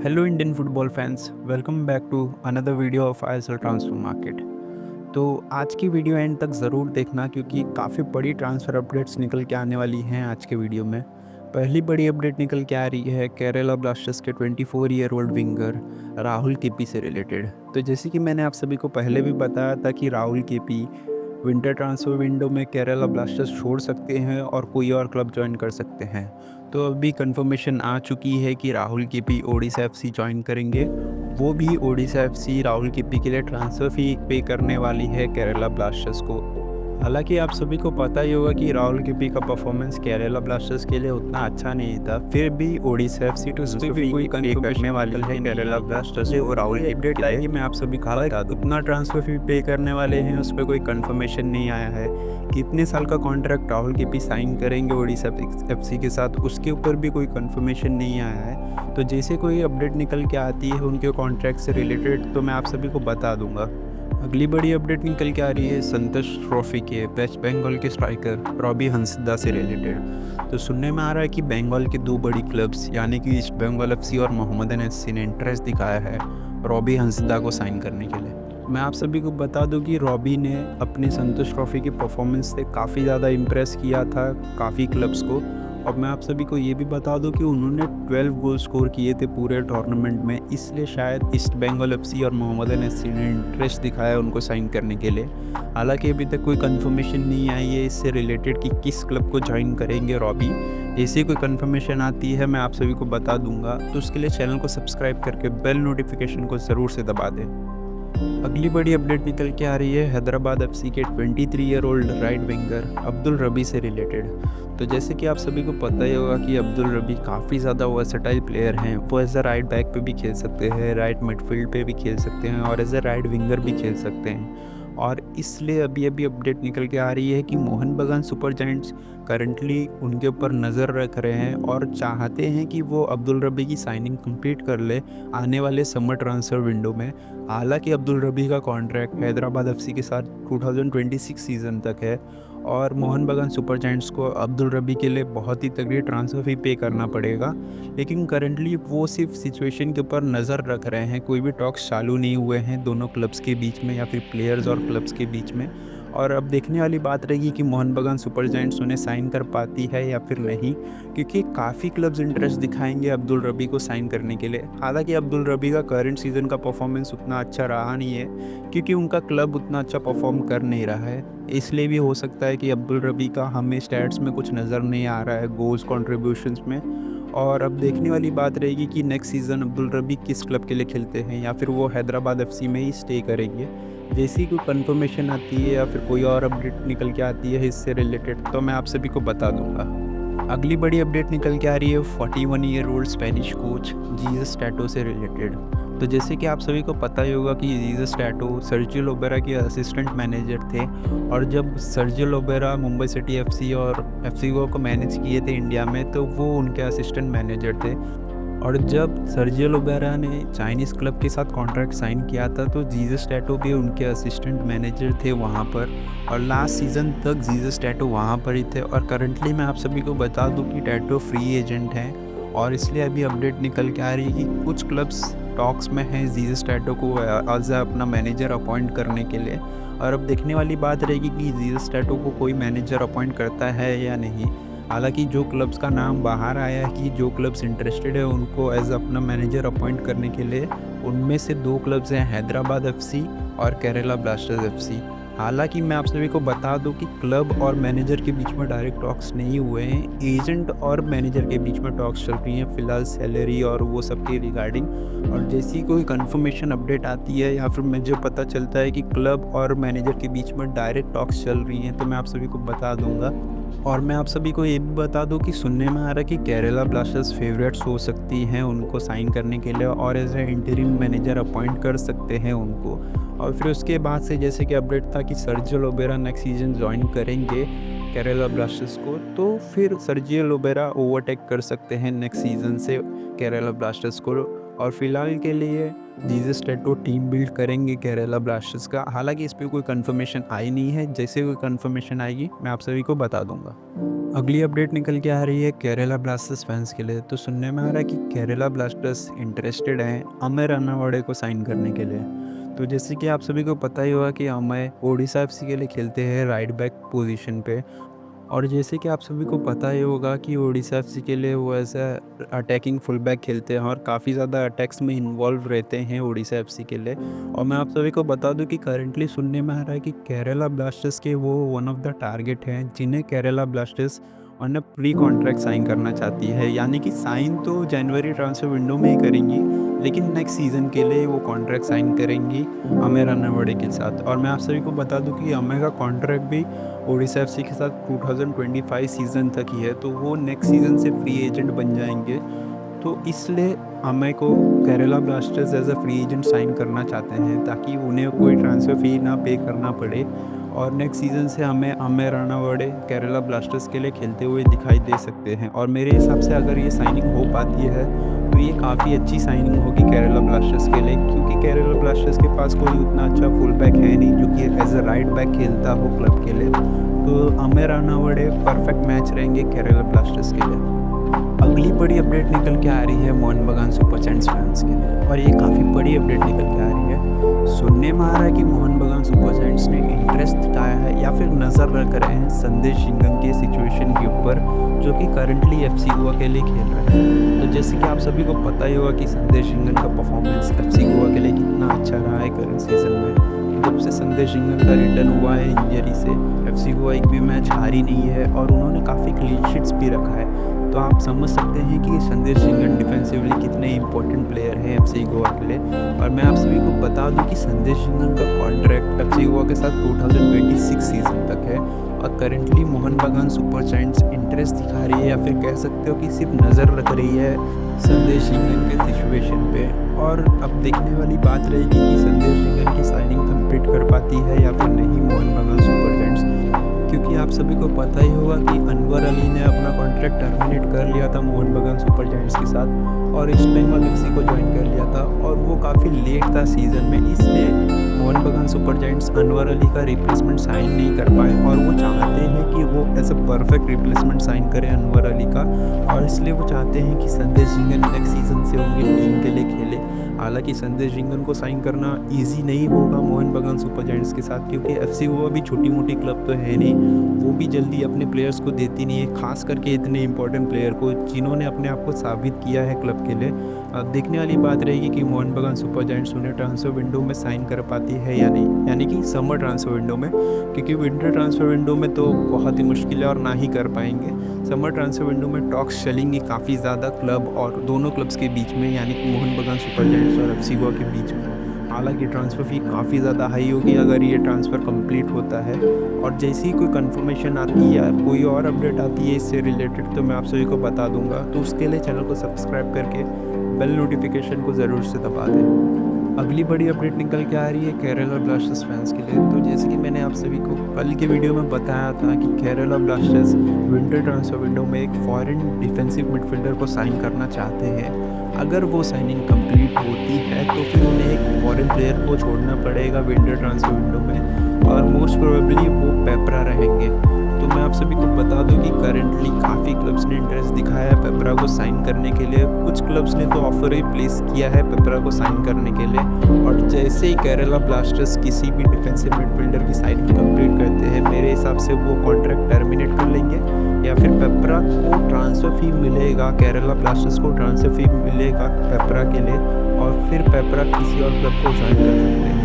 Hello Indian football fans, welcome back to another video of ISL transfer market. तो आज की video and तक ज़रूर देखना क्योंकि काफ़ी बड़ी ट्रांसफ़र अपडेट्स निकल के आने वाली हैं आज के वीडियो में। पहली बड़ी अपडेट निकल के आ रही है केरला ब्लास्टर्स के 24 year old winger Rahul KP से रिलेटेड। तो जैसे कि मैंने आप सभी को पहले भी बताया था कि Rahul KP winter transfer window में केरला ब्लास्टर्स छोड़ सकते हैं और कोई और क्लब जॉइन कर सकते हैं। तो अभी कंफर्मेशन आ चुकी है कि Rahul KP Odisha FC join करेंगे। वो भी ओडिशा एफसी राहुल केपी के लिए ट्रांसफ़र फ़ी पे करने वाली है केरला ब्लास्टर्स को। हालाँकि आप सभी को पता ही होगा कि राहुल केपी का परफॉर्मेंस केरला ब्लास्टर्स के लिए उतना अच्छा नहीं था, फिर भी ओडिशा एफसी ट्रांसफ़र फ़ी कोई पे करने वाली है केरला ब्लास्टर्स से। और राहुल अपडेट है कि मैं आप सभी को बता दूँ, कितना ट्रांसफ़र फ़ी पे करने वाले हैं उस पे कोई कंफर्मेशन नहीं आया है। कितने साल का कॉन्ट्रैक्ट राहुल केपी साइन करेंगे ओडिशा एफसी के साथ, उसके ऊपर भी कोई कंफर्मेशन नहीं आया है। तो जैसे कोई अपडेट निकल के आती है उनके कॉन्ट्रैक्ट से रिलेटेड तो मैं आप सभी को बता दूंगा। अगली बड़ी अपडेट निकल के आ रही है संतोष ट्रॉफी के वेस्ट बंगाल के स्ट्राइकर रॉबी हंसदा से रिलेटेड। तो सुनने में आ रहा है कि बंगाल के दो बड़ी क्लब्स यानी कि ईस्ट बंगाल एफसी और मोहम्मदन एफसी ने इंटरेस्ट दिखाया है रॉबी हंसदा को साइन करने के लिए। मैं आप सभी को बता दूं कि रॉबी ने अपनी संतोष ट्रॉफी की परफॉर्मेंस से काफ़ी ज़्यादा इम्प्रेस किया था काफ़ी क्लब्स को। और मैं आप सभी को ये भी बता दूं कि उन्होंने 12 गोल स्कोर किए थे पूरे टूर्नामेंट में, इसलिए शायद ईस्ट बंगाल एफसी और मोहम्मदन एफसी ने इंटरेस्ट दिखाया उनको साइन करने के लिए। हालांकि अभी तक कोई कंफर्मेशन नहीं आई है इससे रिलेटेड कि किस क्लब को ज्वाइन करेंगे रॉबी। ऐसी कोई कंफर्मेशन आती है मैं आप सभी को बता दूंगा, तो उसके लिए चैनल को सब्सक्राइब करके बेल नोटिफिकेशन को ज़रूर से दबा दें। अगली बड़ी अपडेट निकल के आ रही है हैदराबाद एफसी के 23 year old right winger Abdul Rabi से रिलेटेड। तो जैसे कि आप सभी को पता ही होगा कि अब्दुल रबी काफ़ी ज़्यादा वर्सेटाइल प्लेयर हैं। वो एज अ राइट बैक पे भी खेल सकते हैं, राइट मिडफील्ड पे भी खेल सकते हैं और एज अ राइट विंगर भी खेल सकते हैं। और इसलिए अभी अभी अपडेट निकल के आ रही है कि मोहन बगान सुपर जायंट्स करंटली उनके ऊपर नज़र रख रहे हैं और चाहते हैं कि वो अब्दुल रबी की साइनिंग कंप्लीट कर ले आने वाले समर ट्रांसफ़र विंडो में। हालांकि अब्दुल रबी का कॉन्ट्रैक्ट हैदराबाद एफसी के साथ 2026 सीज़न तक है और मोहन बगान सुपर जायंट्स को अब्दुल रबी के लिए बहुत ही तगड़ी ट्रांसफ़र फ़ी पे करना पड़ेगा। लेकिन करंटली वो सिर्फ सिचुएशन के ऊपर नज़र रख रहे हैं, कोई भी टॉक्स चालू नहीं हुए हैं दोनों क्लब्स के बीच में या फिर प्लेयर्स और क्लब्स के बीच में। और अब देखने वाली बात रहेगी कि मोहन बगान सुपर जायंट्स उन्हें साइन कर पाती है या फिर नहीं, क्योंकि काफ़ी क्लब्स इंटरेस्ट दिखाएंगे अब्दुल रबी को साइन करने के लिए। हालांकि अब्दुल रबी का करंट सीज़न का परफॉर्मेंस उतना अच्छा रहा नहीं है क्योंकि उनका क्लब उतना अच्छा परफॉर्म कर नहीं रहा है। इसलिए भी हो सकता है कि अब्दुल रबी का हमें स्टैट्स में कुछ नज़र नहीं आ रहा है गोल्स कंट्रीब्यूशंस में। और अब देखने वाली बात रहेगी कि नेक्स्ट सीज़न अब्दुल रबी किस क्लब के लिए खेलते हैं या फिर वो हैदराबाद एफसी में ही स्टे करेंगे। जैसी कोई कंफर्मेशन आती है या फिर कोई और अपडेट निकल के आती है इससे रिलेटेड तो मैं आप सभी को बता दूंगा। अगली बड़ी अपडेट निकल के आ रही है 41 year old Spanish coach Jesus tattoo से रिलेटेड। तो जैसे कि आप सभी को पता ही होगा कि जीसस टैटो सर्जियो लोबेरा के असिस्टेंट मैनेजर थे। और जब Sergio Lobera Mumbai city FC और एफसी को मैनेज किए थे इंडिया में तो वो उनके असिस्टेंट मैनेजर थे। और जब सर्जियो लोबेरा ने चाइनीज़ क्लब के साथ कॉन्ट्रैक्ट साइन किया था तो जीसस टैटो भी उनके असिस्टेंट मैनेजर थे वहाँ पर। और लास्ट सीज़न तक जीसस टैटो वहाँ पर ही थे। और करंटली मैं आप सभी को बता दूँ कि टैटो फ्री एजेंट हैं और इसलिए अभी अपडेट निकल के आ रही है कि कुछ क्लब्स टॉक्स में हैं जीसस टैटो को एज अपना मैनेजर अपॉइंट करने के लिए। और अब देखने वाली बात रहेगी कि जीसस टैटो को कोई मैनेजर अपॉइंट करता है या नहीं। हालांकि जो क्लब्स का नाम बाहर आया है कि जो क्लब्स इंटरेस्टेड है उनको एज अपना मैनेजर अपॉइंट करने के लिए, उनमें से दो क्लब्स हैं हैदराबाद एफसी और केरला ब्लास्टर्स एफसी। हालांकि मैं आप सभी को बता दूं कि क्लब और मैनेजर के बीच में डायरेक्ट टॉक्स नहीं हुए हैं, एजेंट और मैनेजर के बीच में टॉक्स चल रही हैं फिलहाल सैलरी और वो सब के रिगार्डिंग। और जैसी कोई कंफर्मेशन अपडेट आती है या फिर मुझे पता चलता है कि क्लब और मैनेजर के बीच में डायरेक्ट टॉक्स चल रही हैं तो मैं आप सभी को बता दूंगा। और मैं आप सभी को ये भी बता दूं कि सुनने में आ रहा है कि केरला ब्लास्टर्स फेवरेट्स हो सकती हैं उनको साइन करने के लिए और as a interim manager appoint कर सकते हैं उनको। और फिर उसके बाद से जैसे कि अपडेट था कि Sergio Lobera next season join करेंगे केरला ब्लास्टर्स को, तो फिर सर्जियो लोबेरा ओवरटेक कर सकते हैं नेक्स्ट सीजन से केरला ब्लास्टर्स को। और फिलहाल के लिए जीसस टैटो टीम बिल्ड करेंगे केरला ब्लास्टर्स का। हालांकि इस पर कोई कंफर्मेशन आई नहीं है, जैसे कोई कंफर्मेशन आएगी मैं आप सभी को बता दूंगा। अगली अपडेट निकल के आ रही है केरला ब्लास्टर्स फैंस के लिए। तो सुनने में आ रहा है कि केरला ब्लास्टर्स इंटरेस्टेड हैं अमय रानावड़े को साइन करने के लिए। तो जैसे कि आप सभी को पता ही होगा कि अमय ओडिशा एफसी के लिए खेलते हैं राइट बैक पोजीशन पे। और जैसे कि आप सभी को पता ही होगा कि ओडिशा एफसी के लिए वो एज अटैकिंग फुल बैक खेलते हैं और काफ़ी ज़्यादा अटैक्स में इन्वॉल्व रहते हैं ओडिशा एफसी के लिए। और मैं आप सभी को बता दूं कि करंटली सुनने में आ रहा है कि केरला ब्लास्टर्स के वो वन ऑफ द टारगेट हैं जिन्हें Kerala Blasters on a pre contract sign करना चाहती है। यानी कि साइन तो जनवरी ट्रांसफर विंडो में ही करेंगी, लेकिन नेक्स्ट सीज़न के लिए वो कॉन्ट्रैक्ट साइन करेंगी अमय रानावड़े के साथ। और मैं आप सभी को बता दूं कि अमय का कॉन्ट्रैक्ट भी ओडिशा एफसी के साथ 2025 सीज़न तक ही है, तो वो नेक्स्ट सीज़न से फ्री एजेंट बन जाएंगे। तो इसलिए अमय को Kerala Blasters as a free agent sign करना चाहते हैं ताकि उन्हें कोई ट्रांसफ़र फ़ी ना पे करना पड़े। और नेक्स्ट सीज़न से हमें अमय रानावड़े केरला ब्लास्टर्स के लिए खेलते हुए दिखाई दे सकते हैं। और मेरे हिसाब से अगर ये साइनिंग हो पाती है तो ये काफ़ी अच्छी साइनिंग होगी केरला ब्लास्टर्स के लिए, क्योंकि केरला ब्लास्टर्स के पास कोई उतना अच्छा फुल बैक है नहीं जो कि एज अ राइट बैक खेलता हो क्लब के लिए। तो अमय रानावड़े परफेक्ट मैच रहेंगे केरला ब्लास्टर्स के लिए। अगली बड़ी अपडेट निकल के आ रही है मोहन बगान सुपर जायंट्स फैंस के लिए, और ये काफ़ी बड़ी अपडेट निकल के आ रही है। सुनने में आ रहा है कि मोहन बगान सुपर जायंट्स ने इंटरेस्ट दिखाया है या फिर नज़र रख रहे हैं संदेश झिंगन के सिचुएशन के ऊपर, जो कि करंटली एफसी गोवा के लिए खेल रहे हैं। तो जैसे कि आप सभी को पता ही होगा कि संदेश झिंगन का परफॉर्मेंस एफसी गोवा के लिए कितना अच्छा रहा है करंट सीजन में। जब से संदेश झिंगन का रिटर्न हुआ है इंजरी से, एफसी गोवा एक भी मैच हारी नहीं है और उन्होंने काफ़ी क्लीन शीट्स भी रखा है। तो आप समझ सकते हैं कि संदेश झिंगन डिफेंसिवली कितने इंपॉर्टेंट प्लेयर हैं एफसी गोवा के लिए। और मैं आप सभी को बता दूं कि संदेश झिंगन का कॉन्ट्रैक्ट एफसी गोवा के साथ 2026 सीजन तक है। और करंटली मोहन बगान सुपर जायंट्स इंटरेस्ट दिखा रही है या फिर कह सकते हो कि सिर्फ नज़र रख रही है संदेश झिंगन के सिचुएशन पे। और अब देखने वाली बात रहेगी कि संदेश झिंगन की साइनिंग कंप्लीट कर पाती है या फिर नहीं मोहन बगान सुपर जायंट्स, क्योंकि आप सभी को पता ही होगा कि अनवर अली ने अपना कॉन्ट्रैक्ट टर्मिनेट कर लिया था मोहन बगान सुपर जायंट्स के साथ और ईस्ट बंगाल एफसी को ज्वाइन कर लिया था, और वो काफ़ी लेट था सीज़न में। इसलिए मोहन बगान सुपर जायंट्स अनवर अली का रिप्लेसमेंट साइन नहीं कर पाए और वो चाहते हैं कि वो as a perfect replacement sign करें अनवर अली का। और इसलिए वो चाहते हैं कि संदेश झिंगन नेक्स्ट सीज़न से उनकी टीम के लिए खेले। हालांकि संदेश झिंगन को साइन करना इजी नहीं होगा मोहन बगान सुपर जायंट्स के साथ, क्योंकि एफसी गोवा भी छोटी मोटी क्लब तो है नहीं, वो भी जल्दी अपने प्लेयर्स को देती नहीं है, खास करके इतने इंपॉर्टेंट प्लेयर को जिन्होंने अपने आप को साबित किया है क्लब के लिए। अब देखने वाली बात रहेगी कि मोहन बगान सुपर जायंट्स उन्हें ट्रांसफर विंडो में साइन कर पाती है या नहीं, यानी कि समर ट्रांसफर विंडो में, क्योंकि विंटर ट्रांसफर विंडो में तो बहुत ही मुश्किल है और ना ही कर पाएंगे। समर ट्रांसफर विंडो में टॉक्स चलेंगी काफ़ी ज़्यादा क्लब और दोनों क्लब्स के बीच में, यानी कि मोहन बगान सुपर जायंट्स और एफसी गोवा के बीच में। हालांकि ट्रांसफ़र फ़ी काफ़ी ज़्यादा हाई होगी अगर ये ट्रांसफ़र कंप्लीट होता है। और जैसे ही कोई कंफर्मेशन आती है या कोई और अपडेट आती है इससे रिलेटेड तो मैं आप सभी को बता दूंगा। तो उसके लिए चैनल को सब्सक्राइब करके बेल नोटिफिकेशन को ज़रूर से दबा दें। अगली बड़ी अपडेट निकल के आ रही है केरला ब्लास्टर्स फैंस के लिए। तो जैसे कि मैंने आप सभी को कल के वीडियो में बताया था कि Kerala blasters winter transfer window में एक फॉरेन डिफेंसिव मिडफील्डर को साइन करना चाहते हैं। अगर वो साइनिंग कंप्लीट होती है तो फिर उन्हें एक फॉरेन प्लेयर को छोड़ना पड़ेगा विंटर ट्रांसफर विंडो में, और मोस्ट प्रोबेबली वो पेपरा रहेंगे। तो मैं आप सभी को बता दूं कि करंटली काफ़ी क्लब्स ने इंटरेस्ट दिखाया है पेपरा को साइन करने के लिए। कुछ क्लब्स ने तो ऑफर ही प्लेस किया है पेपरा को साइन करने के लिए। और जैसे ही केरला ब्लास्टर्स किसी भी डिफेंसिव मिडफील्डर की साइनिंग कंप्लीट करते हैं, मेरे हिसाब से वो कॉन्ट्रैक्ट टर्मिनेट कर लेंगे या फिर पेपरा को ट्रांसफ़र फ़ी मिलेगा, केरला ब्लास्टर्स को ट्रांसफ़र फ़ी मिलेगा पेपरा के लिए, और फिर पेपरा किसी और क्लब को ज्वाइन कर सकते हैं।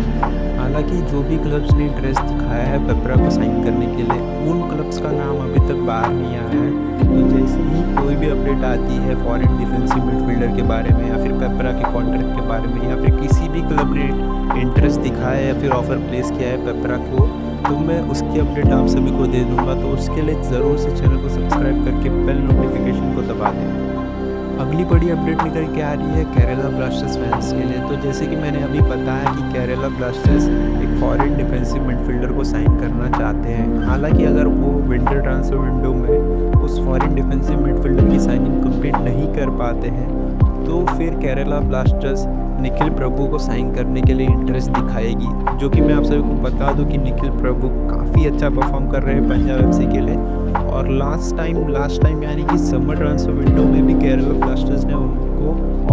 हालांकि जो भी क्लब्स ने इंटरेस्ट दिखाया है पेपरा को साइन करने के लिए, उन क्लब्स का नाम अभी तक बाहर नहीं आया है। तो जैसे ही कोई भी अपडेट आती है फॉरेन डिफेंसिव मिडफील्डर के बारे में या फिर पेपरा के कॉन्ट्रैक्ट के बारे में, या फिर किसी भी क्लब ने इंटरेस्ट दिखाया है या फिर ऑफर प्लेस किया है पेपरा को, तो मैं उसकी अपडेट आप सभी को दे दूंगा। तो उसके लिए ज़रूर से चैनल को सब्सक्राइब करके बेल नोटिफिकेशन को दबा दें। अगली बड़ी अपडेट निकल के आ रही है केरला ब्लास्टर्स फैंस के लिए। तो जैसे कि मैंने अभी बताया कि केरला ब्लास्टर्स एक फॉरेन डिफेंसिव मिडफील्डर को साइन करना चाहते हैं। हालांकि अगर वो विंटर ट्रांसफर विंडो में उस फॉरेन डिफेंसिव मिडफील्डर की साइनिंग कंप्लीट नहीं कर पाते हैं तो फिर केरला ब्लास्टर्स निखिल प्रभु को साइन करने के लिए इंटरेस्ट दिखाएगी, जो कि मैं आप सभी को बता दूं कि निखिल प्रभु काफ़ी अच्छा परफॉर्म कर रहे हैं पंजाब एफसी के लिए। और लास्ट टाइम यानी कि समर ट्रांसफर विंडो में भी केरला ब्लास्टर्स ने उनको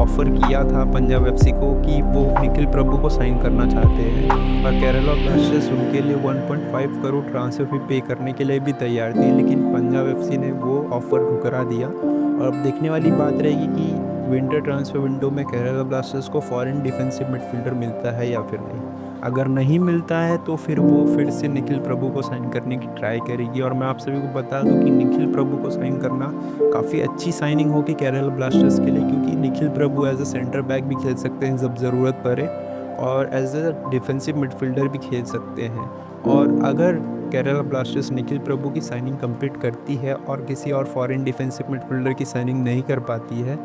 ऑफ़र किया था पंजाब एफसी को कि वो निखिल प्रभु को साइन करना चाहते हैं, और केरला ब्लास्टर्स उनके लिए 1.5 करोड़ ट्रांसफ़र फी पे करने के लिए भी तैयार थी, लेकिन पंजाब एफसी ने वो ऑफ़र ठुकरा दिया। और अब देखने वाली बात रहेगी कि विंटर ट्रांसफर विंडो में केरला ब्लास्टर्स को फॉरेन डिफेंसिव मिडफील्डर मिलता है या फिर नहीं। अगर नहीं मिलता है तो फिर वो फिर से निखिल प्रभु को साइन करने की ट्राई करेगी। और मैं आप सभी को बता दूं कि निखिल प्रभु को साइन करना काफ़ी अच्छी साइनिंग होगी केरला ब्लास्टर्स के लिए, क्योंकि निखिल प्रभु एज अ सेंटर बैक भी खेल सकते हैं जब ज़रूरत पड़े, और एज अ डिफेंसिव मिडफील्डर भी खेल सकते हैं। और अगर केरला ब्लास्टर्स निखिल प्रभु की साइनिंग कंप्लीट करती है और किसी और फॉरेन डिफेंसिव मिडफील्डर की साइनिंग नहीं कर पाती है,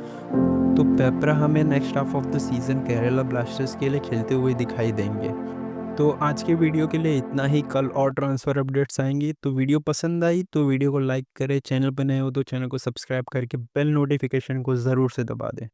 तो पेपरा हमें next half of the season Kerala blasters के लिए खेलते हुए दिखाई देंगे। तो आज के वीडियो के लिए इतना ही। कल और ट्रांसफ़र अपडेट्स आएंगी। तो वीडियो पसंद आई तो वीडियो को लाइक करें, चैनल पर नए हो तो चैनल को सब्सक्राइब करके बेल नोटिफिकेशन को ज़रूर से दबा दें।